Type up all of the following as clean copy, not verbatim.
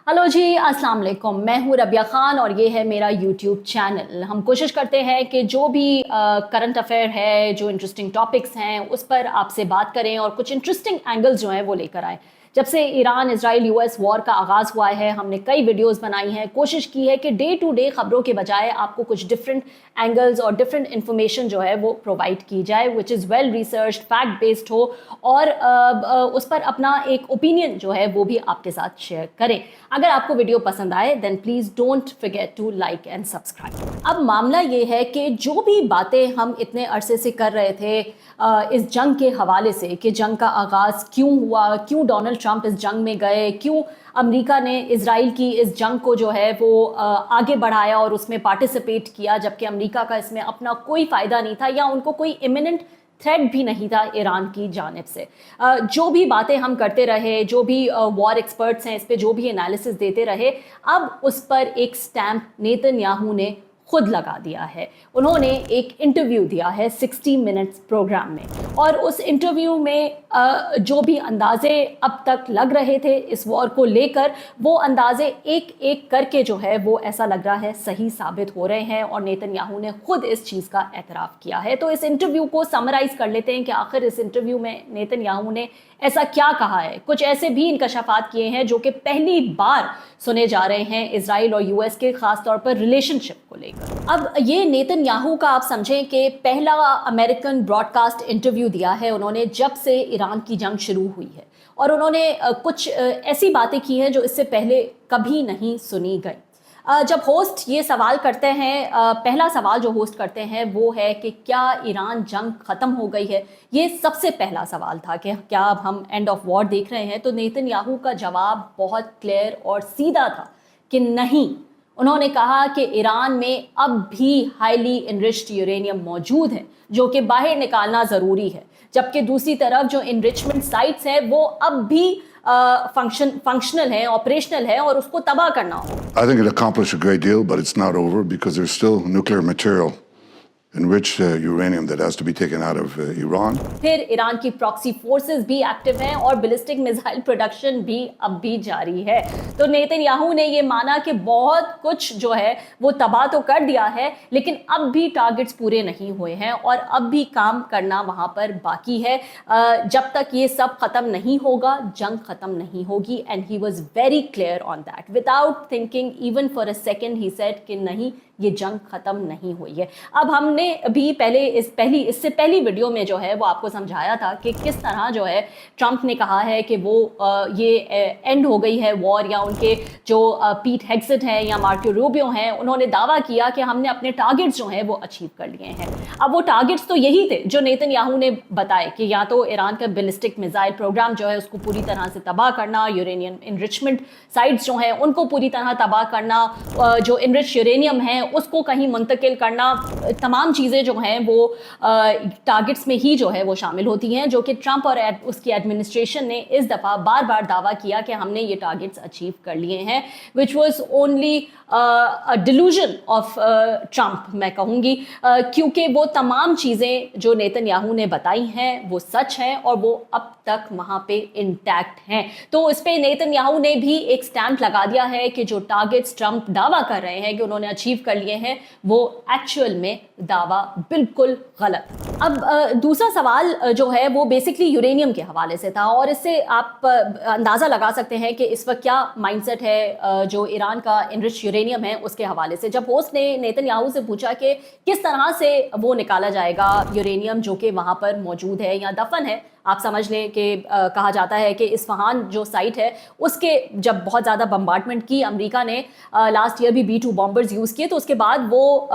Hello जी, अस्सलाम वालेकुम। मैं हूँ रबिया ख़ान और ये है मेरा यूट्यूब चैनल। हम कोशिश करते हैं कि जो भी करंट अफेयर है, जो इंटरेस्टिंग टॉपिक्स हैं, उस पर आपसे बात करें और कुछ इंटरेस्टिंग एंगल्स जो हैं वो लेकर आएँ। जब से ईरान इजराइल यूएस वॉर का आगाज़ हुआ है, हमने कई वीडियोस बनाई हैं, कोशिश की है कि डे टू डे ख़बरों के बजाय आपको कुछ डिफरेंट एंगल्स और डिफरेंट इन्फॉर्मेशन जो है वो प्रोवाइड की जाए, which is well researched, fact based हो और उस पर अपना एक ओपिनियन जो है वो भी आपके साथ शेयर करें। अगर आपको वीडियो पसंद आए then please don't forget to like and subscribe. अब मामला ये है कि जो भी बातें हम इतने अरसे से कर रहे थे इस जंग के हवाले से कि जंग का आगाज़ क्यों हुआ, क्यों डोनाल्ड ट्रंप इस जंग में गए, क्यों अमेरिका ने इजराइल की इस जंग को जो है वो आगे बढ़ाया और उसमें पार्टिसिपेट किया, जबकि अमेरिका का इसमें अपना कोई फ़ायदा नहीं था या उनको कोई इमिनेंट थ्रेट भी नहीं था ईरान की जानिब से। जो भी बातें हम करते रहे, जो भी वॉर एक्सपर्ट्स हैं इस पे जो भी एनालिसिस देते रहे, अब उस पर एक स्टैम्प नेतन्याहू ने खुद लगा दिया है। उन्होंने एक इंटरव्यू दिया है 60 मिनट्स प्रोग्राम में और उस इंटरव्यू में जो भी अंदाजे अब तक लग रहे थे इस वॉर को लेकर, वो अंदाजे एक एक करके जो है वो ऐसा लग रहा है सही साबित हो रहे हैं और नेतन्याहू ने खुद इस चीज़ का एतराफ़ किया है। तो इस इंटरव्यू को समराइज़ कर लेते हैं कि आखिर इस इंटरव्यू में नेतन्याहू ने ऐसा क्या कहा है। कुछ ऐसे भी इंकशाफात किए हैं जो कि पहली बार सुने जा रहे हैं इजराइल और यूएस के, खास तौर पर रिलेशनशिप को लेकर। अब ये नेतन्याहू का आप समझें कि पहला अमेरिकन ब्रॉडकास्ट इंटरव्यू दिया है उन्होंने जब से ईरान की जंग शुरू हुई है और उन्होंने कुछ ऐसी बातें की हैं जो इससे पहले कभी नहीं सुनी गई। जब होस्ट ये सवाल करते हैं, पहला सवाल जो होस्ट करते हैं वो है कि क्या ईरान जंग ख़त्म हो गई है। ये सबसे पहला सवाल था कि क्या अब हम एंड ऑफ वॉर देख रहे हैं। तो नेतन्याहू का जवाब बहुत क्लियर और सीधा था कि नहीं। उन्होंने कहा कि ईरान में अब भी हाईली इनरिच्ड यूरेनियम मौजूद है जो कि बाहर निकालना ज़रूरी है, जबकि दूसरी तरफ जो इनरिचमेंट साइट्स हैं वो अब भी फंक्शनल है, ऑपरेशनल है और उसको तबाह करना हो। I think it accomplished a great deal, but it's not over because there's still nuclear material, enriched uranium that has to be taken out of Iran. फिर ईरान की प्रॉक्सी फोर्सेस भी एक्टिव हैं और बैलिस्टिक मिसाइल प्रोडक्शन भी अब भी जारी है। तो नेतन्याहू ने ये माना कि बहुत कुछ जो है वो तबाह तो कर दिया है, लेकिन अब भी टारगेट्स पूरे नहीं हुए हैं और अब भी काम करना वहाँ पर बाकी है। जब तक ये सब ख़त्म नहीं होगा जंग ख़त्म नहीं होगी। And he was very clear on that without thinking even for a second. He said कि नहीं, ये जंग ख़त्म नहीं हुई है। अब हमने भी इससे पहली वीडियो में जो है वो आपको समझाया था कि किस तरह जो है ट्रंप ने कहा है कि वो ये एंड हो गई है वॉर, या उनके जो पीट हेग्सेट हैं या मार्को रूबियो हैं, उन्होंने दावा किया कि हमने अपने टारगेट्स जो हैं वो अचीव कर लिए हैं। अब वो टारगेट्स तो यही थे जो नेतन्याहू ने बताए कि या तो ईरान का बैलिस्टिक मिसाइल प्रोग्राम जो है उसको पूरी तरह से तबाह करना, यूरेनियम इनरिचमेंट साइट्स जो हैं उनको पूरी तरह तबाह करना, जो इनरिच यूरेनियम है उसको कहीं मुंतकिल करना, तमाम चीज़ें जो हैं वो टारगेट्स में ही जो है वो शामिल होती हैं, जो कि ट्रंप और उसकी एडमिनिस्ट्रेशन ने इस दफ़ा बार बार दावा किया कि हमने ये टारगेट्स अचीव कर लिए हैं, which was only delusion of Trump मैं कहूँगी, क्योंकि वो तमाम चीज़ें जो नेतन्याहू ने बताई हैं वो सच हैं और वो अब तक वहाँ पे इंटैक्ट हैं। तो इस पे नेतन्याहू ने भी एक स्टैम्प लगा दिया है कि जो टारगेट्स ट्रंप दावा कर रहे हैं कि उन्होंने अचीव कर लिए हैं वो एक्चुअल में दावा बिल्कुल गलत। अब दूसरा सवाल जो है वो बेसिकली यूरेनियम के हवाले से था और इससे आप अंदाज़ा लगा सकते हैं कि इस वक्त क्या माइंडसेट है जो ईरान का इनरिच यूरेनियम है उसके हवाले से। जब होस्ट ने नेतन्याहू से पूछा कि किस तरह से वो निकाला जाएगा यूरेनियम जो कि वहाँ पर मौजूद है या दफन है, आप समझ लें कि कहा जाता है कि इस्फहान जो साइट है उसके जब बहुत ज़्यादा बम्बार्डमेंट की अमेरिका ने लास्ट ईयर भी B-2 बॉम्बर्स यूज़ किए, तो उसके बाद वो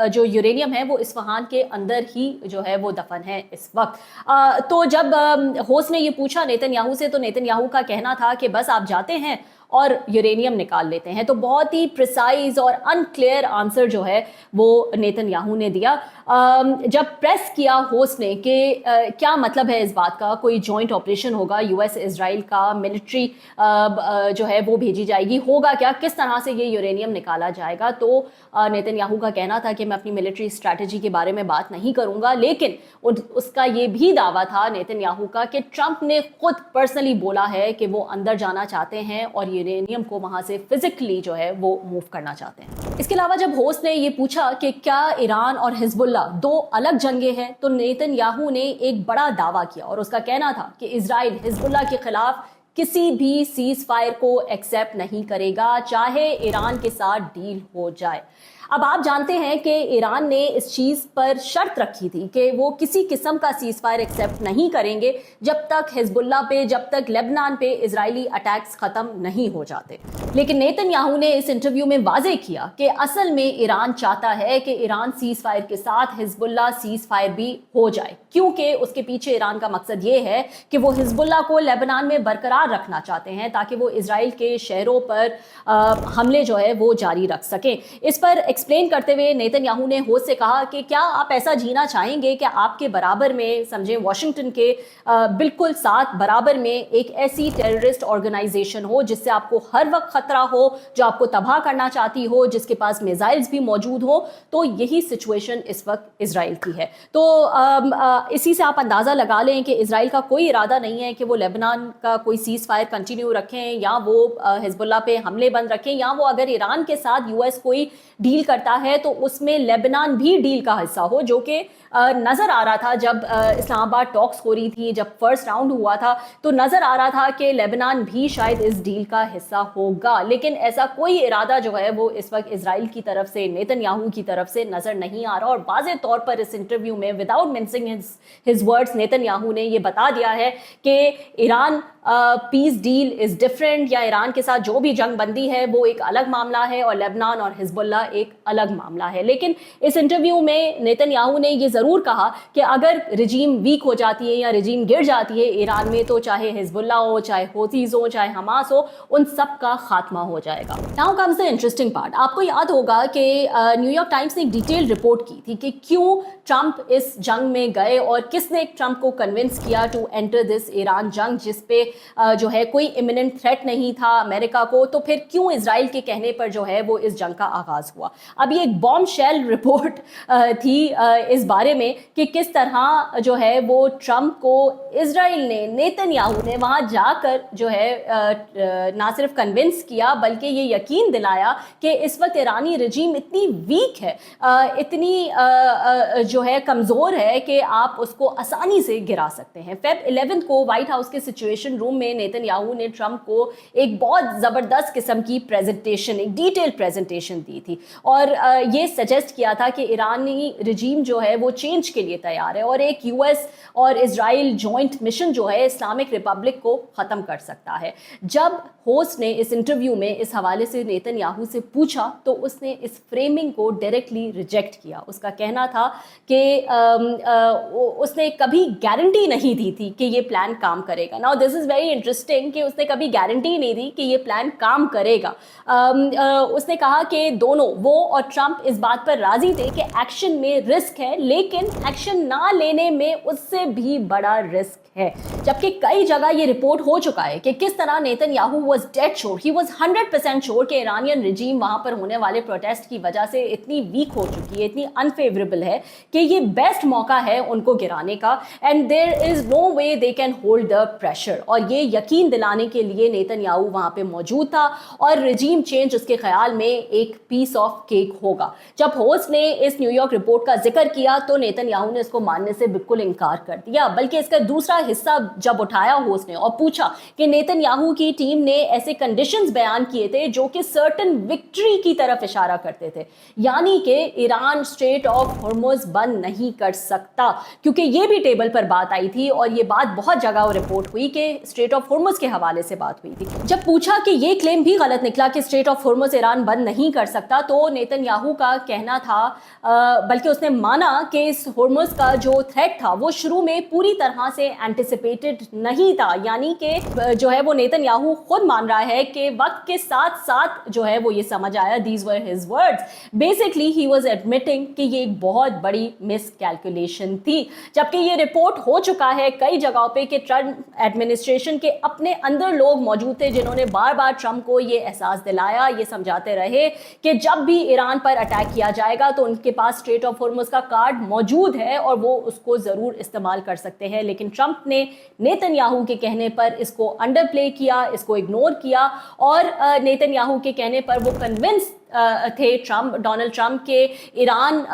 जो यूरेनियम है वो इस्फहान के अंदर ही जो है वो दफन है इस वक्त। तो जब होस्ट ने ये पूछा नेतन्याहू से, तो नेतन्याहू का कहना था कि बस आप जाते हैं और यूरेनियम निकाल लेते हैं। तो बहुत ही प्रिसाइज और अनक्लियर आंसर जो है वो नेतन्याहू ने दिया। जब प्रेस किया होस्ट ने कि क्या मतलब है इस बात का, कोई जॉइंट ऑपरेशन होगा, यूएस इजराइल का मिलिट्री जो है वो भेजी जाएगी, होगा क्या, किस तरह से ये यूरेनियम निकाला जाएगा, तो नेतन्याहू का कहना था कि मैं अपनी मिलिट्री स्ट्रैटेजी के बारे में बात नहीं करूंगा। लेकिन उसका ये भी दावा था नेतन्याहू का कि ट्रंप ने खुद पर्सनली बोला है कि वो अंदर जाना चाहते हैं और यूरेनियम को वहां से फिजिकली जो है वो मूव करना चाहते हैं। इसके अलावा जब होस्ट ने ये पूछा कि क्या ईरान और हिजबुल्लाह दो अलग जंगें हैं, तो नेतन्याहू ने एक बड़ा दावा किया और उसका कहना था कि इजराइल हिजबुल्लाह के खिलाफ किसी भी सीज फायर को एक्सेप्ट नहीं करेगा, चाहे ईरान के साथ डील हो जाए। अब आप जानते हैं कि ईरान ने इस चीज पर शर्त रखी थी कि वो किसी किस्म का सीज फायर एक्सेप्ट नहीं करेंगे जब तक हिजबुल्लाह पे, जब तक लेबनान पे इजरायली अटैक्स खत्म नहीं हो जाते। लेकिन नेतन्याहू ने इस इंटरव्यू में वाजे किया कि असल में ईरान चाहता है कि ईरान सीज फायर के साथ हिजबुल्लाह सीज फायर भी हो जाए, क्योंकि उसके पीछे ईरान का मकसद ये है कि वो हिजबुल्लाह को लेबनान में बरकरार रखना चाहते हैं ताकि वो इजराइल के शहरों पर हमले जो है वो जारी रख सकें। इस पर एक्सप्लेन करते हुए नेतन्याहू ने होस्ट से कहा कि क्या आप ऐसा जीना चाहेंगे कि आपके बराबर में, समझें वॉशिंगटन के बिल्कुल साथ बराबर में एक ऐसी टेररिस्ट ऑर्गेनाइजेशन हो जिससे आपको हर वक्त खतरा हो, जो आपको तबाह करना चाहती हो, जिसके पास मिसाइल्स भी मौजूद हो। तो यही सिचुएशन इस वक्त इजराइल की है। तो इसी से आप अंदाज़ा लगा लें कि इजराइल का कोई इरादा नहीं है कि वो लेबनान का कोई सीज फायर कंटिन्यू रखें या वो हिजबुल्लाह पे हमले बंद रखें, या वो अगर ईरान के साथ यूएस कोई डील करता है तो उसमें लेबनान भी डील का हिस्सा हो, जो कि नज़र आ रहा था जब इस्लामाबाद टॉक्स हो रही थी, जब फर्स्ट राउंड हुआ था तो नज़र आ रहा था कि लेबनान भी शायद इस डील का हिस्सा होगा। लेकिन ऐसा कोई इरादा जो है वो इस वक्त इजराइल की तरफ से, नेतन्याहू की तरफ से नज़र नहीं आ रहा। और वाज़े तौर पर इस इंटरव्यू में without mincing his words Netanyahu ने ये बता दिया है कि Iran peace deal is different, या ईरान के साथ जो भी जंग बंदी है वो एक अलग मामला है और लेबनान और हिजबुल्लाह एक अलग मामला है। लेकिन इस इंटरव्यू में नेतन्याहू ने ये ज़रूर कहा कि अगर रिजीम वीक हो जाती है या रिजीम गिर जाती है ईरान में, तो चाहे हिजबुल्लाह हो, चाहे हौथीज़ हो, चाहे हमास हो, उन सब का खात्मा हो जाएगा। Now comes the interesting part. आपको याद होगा कि न्यूयॉर्क टाइम्स ने एक डिटेल रिपोर्ट की थी कि क्यों ट्रंप इस जंग में गए और किसने ट्रंप को कन्विंस किया टू एंटर दिस ईरान जंग, जिस पे जो है कोई इमिनेंट थ्रेट नहीं था अमेरिका को। तो फिर क्यों इजराइल के कहने पर जो है वो इस जंग का आगाज हुआ। अब ये एक बॉम्ब शेल रिपोर्ट थी इस बारे में कि किस तरह जो है वो ट्रंप को इजराइल ने, नेतन्याहू ने वहां जाकर जो है ना सिर्फ कन्विंस किया बल्कि ये यकीन दिलाया कि इस वक्त ईरानी रजीम इतनी वीक है, इतनी जो है कमजोर है कि आप उसको आसानी से गिरा सकते हैं। फेब 11 को व्हाइट हाउस के सिचुएशन रूम में नेतन्याहू ने ट्रंप को एक बहुत जबरदस्त किस्म की प्रेजेंटेशन, एक डिटेल प्रेजेंटेशन दी थी और ये सजेस्ट किया था कि ईरानी रजीम जो है वो चेंज के लिए तैयार है और एक यूएस और इजराइल जॉइंट मिशन जो है इस्लामिक रिपब्लिक को ख़त्म कर सकता है। जब होस्ट ने इस इंटरव्यू में इस हवाले से नेतन्याहू से पूछा तो उसने इस फ्रेमिंग को डायरेक्टली रिजेक्ट किया। उसका कहना था कि उसने कभी गारंटी नहीं दी थी कि ये प्लान काम करेगा। Now this is very interesting कि उसने कभी गारंटी नहीं दी कि ये प्लान काम करेगा। उसने कहा कि दोनों, वो और ट्रंप, इस बात पर राजी थे कि एक्शन में रिस्क है, लेकिन एक्शन ना लेने में उससे भी बड़ा रिस्क है। जबकि कई जगह ये रिपोर्ट हो चुका है कि किस तरह Netanyahu was dead sure, he was 100% sure कि ईरानियन रिजीम वहां पर होने वाले प्रोटेस्ट की वजह से इतनी वीक हो चुकी है, इतनी अनफेवरेबल है कि ये बेस्ट मौका है उनको गिराने का, and there is no way they can hold the pressure. और ये यकीन दिलाने के लिए नेतन्याहू वहां पे मौजूद था और रिजीम चेंज उसके ख्याल में एक पीस ऑफ केक होगा। जब होस्ट ने इस न्यूयॉर्क रिपोर्ट का जिक्र किया तो नेतन्याहू ने इसको मानने से बिल्कुल इनकार कर दिया, बल्कि इसका दूसरा हिस्सा जब उठाया होस्ट ने और पूछा कि नेतन्याहू की टीम ने ऐसे कंडीशंस बयान किए थे जो कि सर्टेन विक्ट्री की तरफ इशारा करते थे, यानी कि ईरान स्ट्रेट ऑफ हॉर्मुज़ बंद नहीं कर सकता, क्योंकि ये भी टेबल पर बात आई थी और ये बात बहुत जगह रिपोर्ट हुई कि स्ट्रेट ऑफ हॉर्मुज़ के हवाले से बात हुई थी। जब पूछा कि ये क्लेम भी गलत निकला कि स्ट्रेट ऑफ हॉर्मुज़ ईरान बंद नहीं कर सकता, तो नेतन्याहू का कहना था, बल्कि उसने माना कि इस हॉर्मुज़ का जो थ्रेट था वो शुरू में पूरी तरह से एंटिसिपेटेड नहीं था, यानी कि जो है वो नेतन्याहू खुद मान रहा है कि वक्त के साथ साथ जो है वो ये समझ आया, these were his words, basically he was admitting कि ये एक बहुत बड़ी मिस कैलकुलेशन थी। जबकि ये रिपोर्ट हो चुका है कई जगहों पे कि ट्रंप एडमिनिस्ट्रेशन के अपने अंदर लोग मौजूद थे जिन्होंने बार बार ट्रंप को ये एहसास दिलाया, ये समझाते रहे कि जब भी ईरान पर अटैक किया जाएगा तो उनके पास स्ट्रेट ऑफ हॉर्मुज़ का कार्ड मौजूद है और वो उसको ज़रूर इस्तेमाल कर सकते हैं। लेकिन ट्रंप ने नेतन्याहू के कहने पर इसको अंडर प्ले किया, इसको इग्नोर किया और नेतन्याहू के कहने पर वो कन्विंस थे डोनाल्ड ट्रंप के ईरान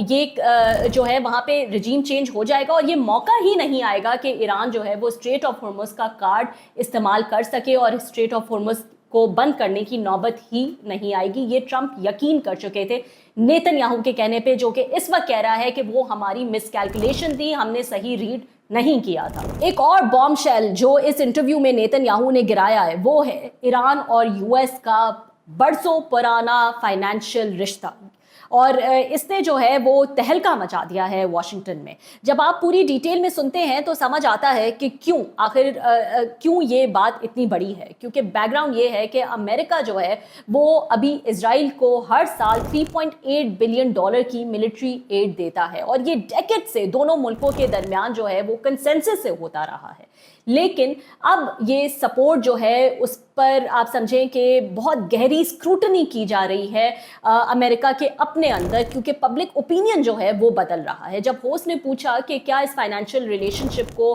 ये जो है वहाँ पे रजीम चेंज हो जाएगा और ये मौका ही नहीं आएगा कि ईरान जो है वो स्ट्रेट ऑफ हॉर्मुज़ का कार्ड इस्तेमाल कर सके और स्ट्रेट ऑफ हॉर्मुज़ को बंद करने की नौबत ही नहीं आएगी। ये ट्रंप यकीन कर चुके थे नेतन्याहू के कहने पे, जो कि इस वक्त कह रहा है कि वो हमारी मिसकैलकुलेशन थी, हमने सही रीड नहीं किया था। एक और बॉम्बशेल जो इस इंटरव्यू में नेतन्याहू ने गिराया है वो है ईरान और यूएस का बरसों पुराना फाइनेंशियल रिश्ता, और इसने जो है वो तहलका मचा दिया है वॉशिंगटन में। जब आप पूरी डिटेल में सुनते हैं तो समझ आता है कि क्यों आखिर क्यों ये बात इतनी बड़ी है, क्योंकि बैकग्राउंड ये है कि अमेरिका जो है वो अभी इजराइल को हर साल $3.8 बिलियन की मिलिट्री एड देता है, और ये डेकेड से दोनों मुल्कों के दरमियान जो है वो कंसेंसस से होता रहा है। लेकिन अब ये सपोर्ट जो है उस पर आप समझें कि बहुत गहरी स्क्रूटनी की जा रही है अमेरिका के अपने अंदर, क्योंकि पब्लिक ओपिनियन जो है वो बदल रहा है। जब होस्ट ने पूछा कि क्या इस फाइनेंशियल रिलेशनशिप को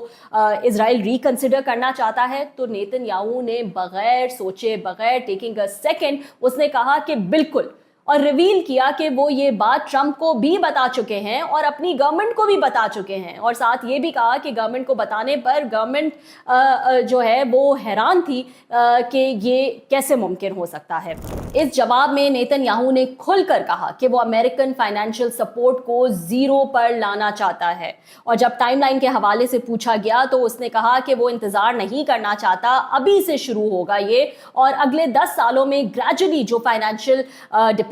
इजराइल रिकंसिडर करना चाहता है, तो नेतन्याहू ने बगैर सोचे, बगैर टेकिंग अ सेकेंड, उसने कहा कि बिल्कुल, और रिवील किया कि वो ये बात ट्रंप को भी बता चुके हैं और अपनी गवर्नमेंट को भी बता चुके हैं, और साथ ये भी कहा कि गवर्नमेंट को बताने पर गवर्नमेंट जो है वो हैरान थी कि ये कैसे मुमकिन हो सकता है। इस जवाब में नेतन्याहू ने खुलकर कहा कि वो अमेरिकन फाइनेंशियल सपोर्ट को जीरो पर लाना चाहता है, और जब टाइमलाइन के हवाले से पूछा गया तो उसने कहा कि वो इंतजार नहीं करना चाहता, अभी से शुरू होगा ये, और अगले 10 सालों में ग्रेजुअली जो फाइनेंशियल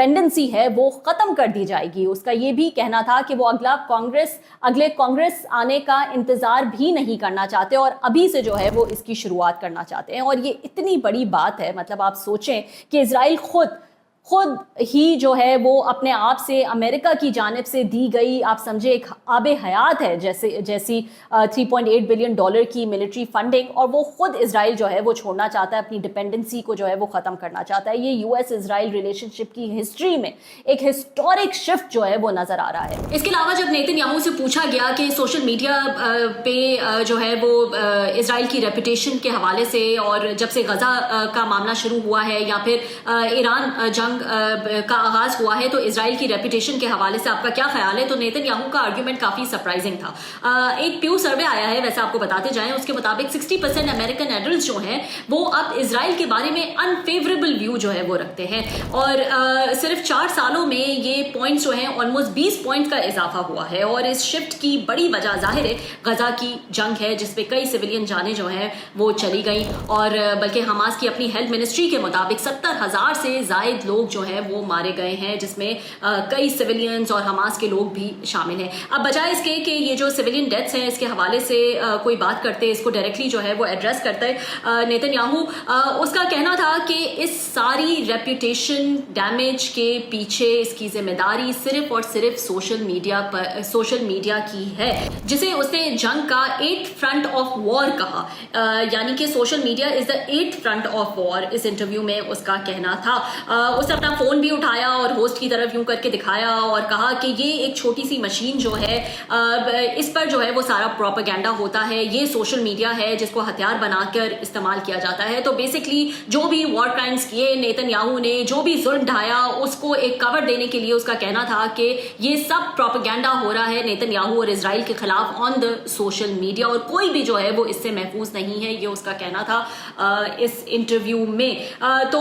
डिपेंडेंसी है वो खत्म कर दी जाएगी। उसका ये भी कहना था कि वो अगले कांग्रेस आने का इंतजार भी नहीं करना चाहते और अभी से जो है वो इसकी शुरुआत करना चाहते हैं। और ये इतनी बड़ी बात है, मतलब आप सोचें कि इजराइल खुद ही जो है वो अपने आप से अमेरिका की जानिब से दी गई, आप समझे, एक आबे हयात है जैसी $3.8 बिलियन की मिलिट्री फंडिंग, और वो खुद इजराइल जो है वो छोड़ना चाहता है, अपनी डिपेंडेंसी को जो है वो ख़त्म करना चाहता है। ये यूएस इजराइल रिलेशनशिप की हिस्ट्री में एक हिस्टोरिक शिफ्ट जो है वो नज़र आ रहा है। इसके अलावा जब नेतन्याहू से पूछा गया कि सोशल मीडिया पे जो है वो इजराइल की रेपुटेशन के हवाले से, और जब से गजा का मामला शुरू हुआ है या फिर ईरान जंग का आगाज हुआ है, तो इजराइल की रेपुटेशन के हवाले से आपका क्या ख्याल है, तो नेतन्याहू का आर्ग्यूमेंट काफी सरप्राइजिंग था। एक प्यू सर्वे आया है, वैसे आपको बताते जाएं, उसके मुताबिक 60% अमेरिकन एडल्ट्स जो हैं वो अब इजराइल के बारे में अनफेवरेबल व्यू जो है वो रखते हैं, और सिर्फ 4 सालों में ये पॉइंट्स जो हैं ऑलमोस्ट 20 पॉइंट का इजाफा हुआ है। और इस शिफ्ट की बड़ी वजह जाहिर है गजा की जंग है, जिसपे कई सिविलियन जाने जो हैं वो चली गई, और बल्कि हमास की अपनी हेल्थ मिनिस्ट्री के मुताबिक 70,000 से जायद लोग जो है वो मारे गए हैं, जिसमें कई सिविलियंस और हमास के लोग भी शामिल हैं। अब बजाय इसके कि ये जो सिविलियन डेथ्स हैं इसके हवाले से कोई बात करते, इसको डायरेक्टली जो है वो एड्रेस करते नेतन्याहू, उसका कहना था कि इस सारी रेपुटेशन डैमेज के पीछे इसकी जिम्मेदारी सिर्फ और सिर्फ सोशल मीडिया की है, जिसे उसने जंग का 8th फ्रंट ऑफ वॉर कहा, यानी कि social media is the 8th front of war. इस इंटरव्यू में उसका कहना था। उसने अपना फोन भी उठाया और होस्ट की तरफ यूं करके दिखाया और कहा कि ये एक छोटी सी मशीन जो है इस पर जो है वो सारा प्रोपेगेंडा होता है, ये सोशल मीडिया है जिसको हथियार बनाकर इस्तेमाल किया जाता है। तो बेसिकली जो भी वॉर क्राइम्स किए नेतन्याहू ने, जो भी जुल्म ढाया, उसको एक कवर देने के लिए उसका कहना था कि ये सब प्रोपेगेंडा हो रहा है नेतन्याहू और इजराइल के खिलाफ ऑन द सोशल मीडिया, और कोई भी जो है वो इससे महफूज नहीं है, ये उसका कहना था इस इंटरव्यू में। तो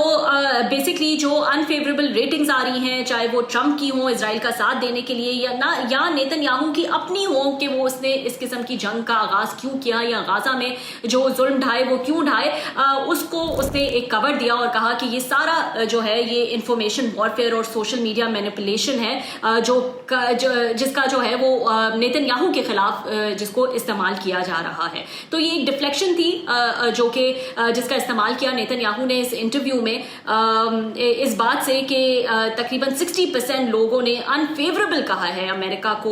बेसिकली जो अनफेवरेबल रेटिंग्स आ रही हैं, चाहे वो ट्रंप की हो इजराइल का साथ देने के लिए या नेतन्याहू की अपनी हो कि वो उसने इस किस्म की जंग का आगाज क्यों किया या गाजा में जो जुल्म ढाए वो क्यों ढाए, उसको उसने एक कवर दिया और कहा कि ये सारा जो है ये इंफॉर्मेशन वॉरफेयर और सोशल मीडिया मैनिपुलेशन है जिसका जो है वो नेतन्याहू के खिलाफ जिसको इस्तेमाल किया जा रहा है। तो ये एक डिफ्लेक्शन थी जो कि जिसका इस्तेमाल किया नेतन्याहू ने इस इंटरव्यू में, इस بعد से कि तकरीबन 60% लोगों ने अनफेवरेबल कहा है अमेरिका को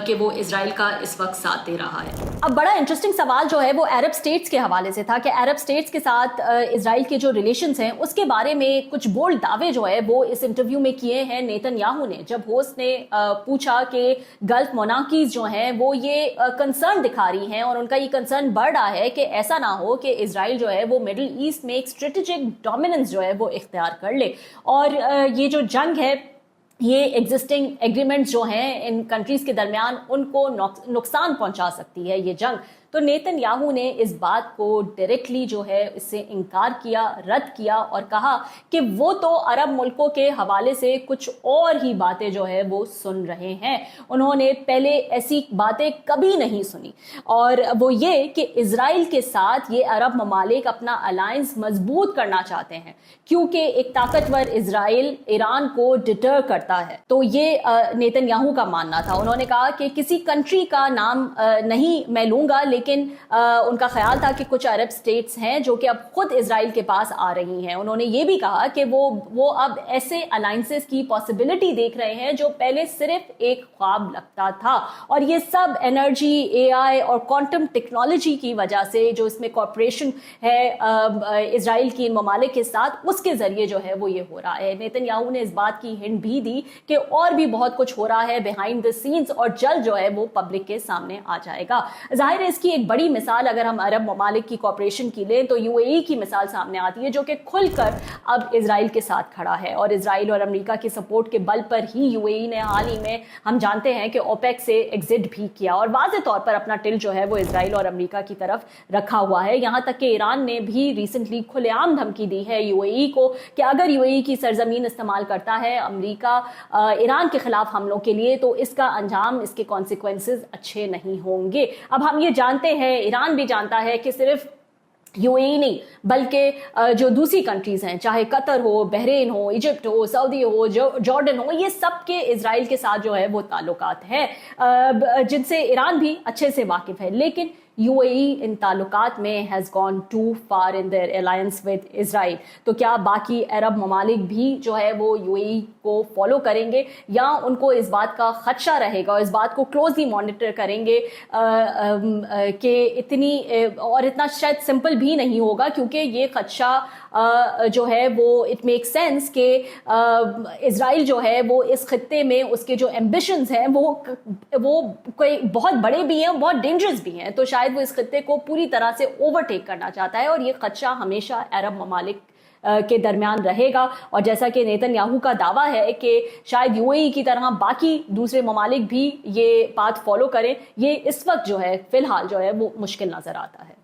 कि वो इजराइल का इस वक्त साथ दे रहा है। अब बड़ा इंटरेस्टिंग सवाल जो है वो अरब स्टेट्स के हवाले से था कि अरब स्टेट्स के साथ इजराइल के जो रिलेशंस हैं उसके बारे में कुछ बोल्ड दावे जो है वो इस इंटरव्यू में किए हैं नेतन्याहू ने, जब होस्ट ने पूछा कि गल्फ मोनार्कीज जो हैं वो ये कंसर्न दिखा रही हैं और उनका ये कंसर्न बढ़ रहा है कि ऐसा ना हो कि इजराइल जो है वो मिडिल ईस्ट में एक स्ट्रेटेजिक डोमिनेंस जो है वो इख्तियार कर ले और ये जो जंग है ये एग्जिस्टिंग एग्रीमेंट्स जो हैं इन कंट्रीज के दरमियान उनको नुकसान पहुंचा सकती है ये जंग। तो नेतन्याहू ने इस बात को डायरेक्टली जो है इससे इनकार किया, रद्द किया और कहा कि वो तो अरब मुल्कों के हवाले से कुछ और ही बातें जो है वो सुन रहे हैं। उन्होंने पहले ऐसी बातें कभी नहीं सुनी और वो ये कि इजराइल के साथ ये अरब ममालिक अपना अलायंस मजबूत करना चाहते हैं क्योंकि एक ताकतवर इजराइल ईरान को डिटर करता है। तो ये नेतन्याहू का मानना था। उन्होंने कहा कि किसी कंट्री का नाम नहीं मैं लूंगा, लेकिन उनका ख्याल था कि कुछ अरब स्टेट्स हैं जो कि अब खुद इजराइल के पास आ रही हैं। उन्होंने ये भी कहा कि वो अब ऐसे अलायंसेस की पॉसिबिलिटी देख रहे हैं जो पहले सिर्फ एक ख्वाब लगता था और ये सब एनर्जी, एआई और क्वांटम टेक्नोलॉजी की वजह से जो इसमें कॉर्पोरेशन है इजराइल की इन ममालिक के साथ, उसके जरिए जो है वो ये हो रहा है। नेतन्याहू ने इस बात की हिंट भी दी कि और भी बहुत कुछ हो रहा है बिहाइंड द सीन्स और जल्द जो है वो पब्लिक के सामने आ जाएगा। जाहिर है इसकी एक बड़ी मिसाल अगर हम अरब ममालिक की कॉर्पोरेशन की लें तो यूएई की मिसाल सामने आती है जो कि खुलकर अब इजराइल के साथ खड़ा है और इजराइल और अमेरिका की सपोर्ट के बल पर ही यूएई ने हाल ही में हम जानते हैं कि ओपेक से एग्जिट भी किया और वाज़ेह तौर पर अपना टिल जो है वो इजराइल और अमेरिका की तरफ रखा हुआ है। यहाँ तक कि ईरान ने भी रिसेंटली खुलेआम धमकी दी है यूएई को कि अगर यूएई की सरजमीन इस्तेमाल करता है अमेरिका ईरान के खिलाफ हमलों के लिए तो इसका अंजाम, इसके कॉन्सिक्वेंसेस अच्छे नहीं होंगे। अब हम ये जानते हैं, ईरान भी जानता है कि सिर्फ यूएई नहीं बल्कि जो दूसरी कंट्रीज हैं, चाहे कतर हो, बहरीन हो, इजिप्ट हो, सऊदी हो, जॉर्डन हो, ये सब के इजराइल के साथ जो है वो ताल्लुकात हैं जिनसे ईरान भी अच्छे से वाकिफ है। लेकिन यूएई इन ताल्लुकात में has gone too far in their alliance with Israel. तो क्या बाकी अरब ममालिक भी जो है वो यूएई को फॉलो करेंगे या उनको इस बात का खदशा रहेगा और इस बात को क्लोजली मॉनिटर करेंगे कि इतना शायद सिंपल भी नहीं होगा क्योंकि ये खदशा जो है वो इट मेक सेंस कि इजराइल जो है वो इस खत्ते में उसके जो एम्बिशंस हैं वो कोई बहुत बड़े भी हैं, बहुत डेंजरस भी हैं। तो शायद वो इस खत्ते को पूरी तरह से ओवरटेक करना चाहता है और ये खदशा हमेशा अरब ममालिक के दरमियान रहेगा। और जैसा कि नेतन्याहू का दावा है कि शायद यूएई की तरह बाकी दूसरे ममालिक भी ये बात फॉलो करें, ये इस वक्त जो है फिलहाल जो है वो मुश्किल नजर आता है।